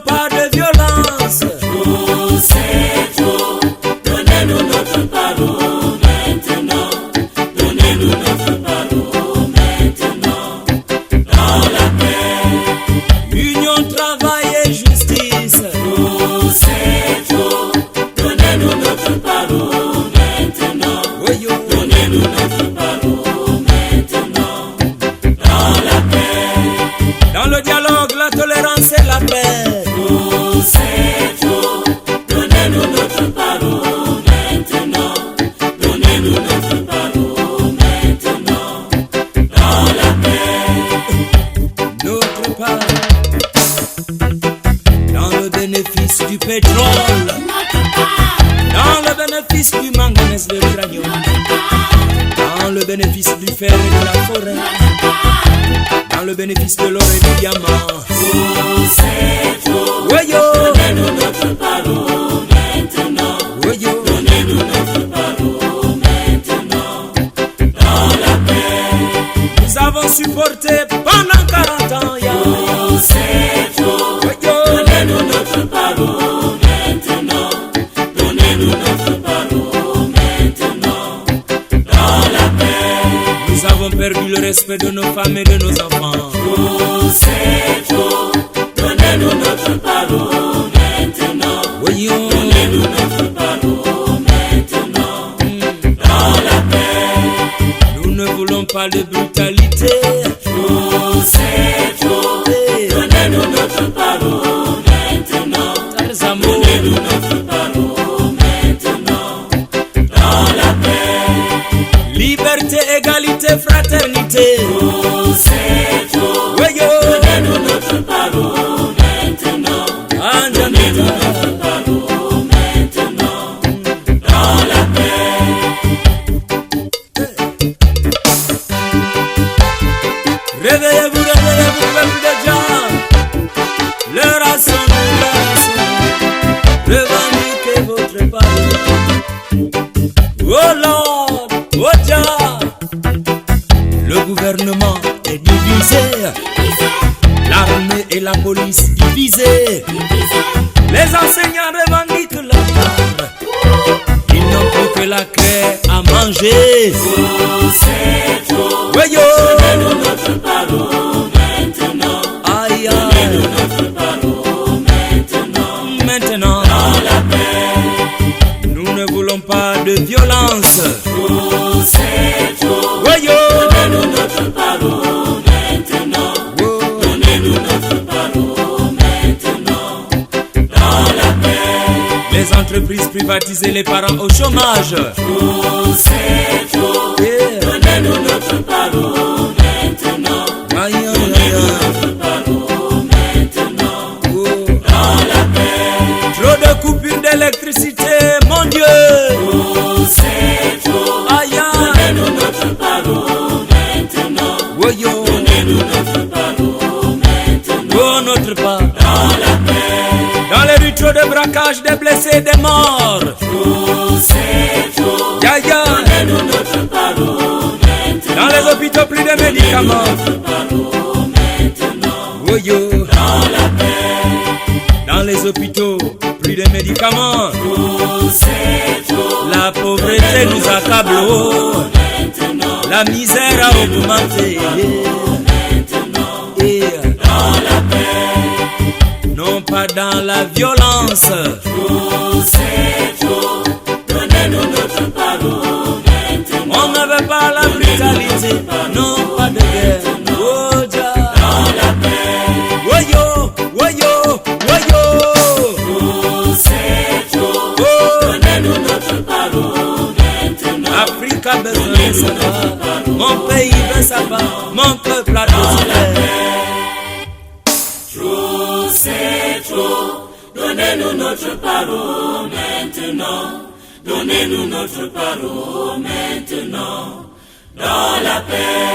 pas de violence. Trop, c'est trop. Donnez-nous notre parole maintenant. Donnez-nous notre parole maintenant. Dans la paix. Union, travail et justice. Trop, c'est trop. Donnez-nous notre parole maintenant. Oui, oh. Donnez-nous notre parole maintenant. Dans la paix. Dans le dialogue, la tolérance et la paix. Trop, c'est trop. Donnez-nous notre parole maintenant. Donnez-nous notre parole maintenant. Dans la paix. Notre part. Dans le bénéfice du pétrole. Dans le bénéfice du manganèse, de l'uranium. Dans le bénéfice du fer et de la forêt. Dans le bénéfice de l'or et du diamant. Trop, c'est trop. Oui, yo. Donnez-nous notre parole maintenant. Oui, yo. Donnez-nous notre parole maintenant. Dans la paix. Nous avons supporté pendant 40 ans, ya. Trop, c'est trop. Oui, yo. Donnez-nous notre parole maintenant. Donnez-nous notre parole maintenant. Dans la paix. Nous avons perdu le respect de nos femmes et de nos enfants. Trop, c'est trop. Donnez-nous notre parole maintenant. Oui, yo. Donnez-nous notre parole maintenant. Dans la paix. Nous ne voulons pas de brutalité. Trop, c'est trop. Donnez-nous notre parole maintenant. Tarzamo. Donnez-nous notre parole maintenant. Dans la paix. Liberté, égalité, fraternité. Trop, c'est trop. Oui, yo. Donnez-nous notre parole maintenant. Donnez-nous notre parole maintenant. Dans la paix. Réveillez-vous, peuple de Jah. L'heure a sonné, revendiquez votre parole. Oh Lord, oh Jah. Le gouvernement est divisé. L'armée et la police divisées. Les enseignants revendiquent leur part. Ils n'ont plus que la craie à manger. Trop, c'est trop. Oui, yo. Donnez-nous notre parole maintenant. Aïe, Donnez-nous aïe. notre parole maintenant. Maintenant, Dans la paix. nous ne voulons pas de violence. Trop, c'est trop. Oui, yo. Donnez-nous notre parole maintenant. Oh. Donnez-nous notre parole maintenant. Dans la paix. Les entreprises privatisées, les parents au chômage. Trop, c'est trop. Yeah. Donnez-nous notre parole maintenant. Aïe, aïe, aïe, Donnez-nous aïe. notre parole maintenant. Oh. Dans la paix. Trop de coupures d'électricité, mon Dieu. Trop, c'est trop. Aïe, aïe. Donnez-nous notre parole maintenant. Oui, yo. Donnez-nous notre parole maintenant. Oh, notre part. Dans la paix. Dans les rues, trop de braquages, des blessés, des morts. Trop, c'est trop. Ya, ya. Donnez-nous notre parole maintenant. Dans les hôpitaux, plus de médicaments. Notre parole maintenant. Oh, yo. Dans la paix. Dans les hôpitaux, plus de médicaments. Trop, c'est trop. La pauvreté nous accable. Oh. Maintenant. La misère a augmenté. Et Dans la paix. non pas dans la violence. Trop, c'est trop. Donnez-nous notre parole maintenant. On ne veut pas la brutalité. Non, pas de guerre. Oh, Jah. Dans la paix. Woyo, woyo, woyo. Trop, c'est trop. Oh, Donnez-nous notre parole maintenant. Afrique a besoin de sa part. Mon pays veut sa part. Mon peuple a tout souffert. Trop, c'est trop. Donnez-nous notre parole maintenant. Donnez-nous notre parole maintenant. Dans la paix.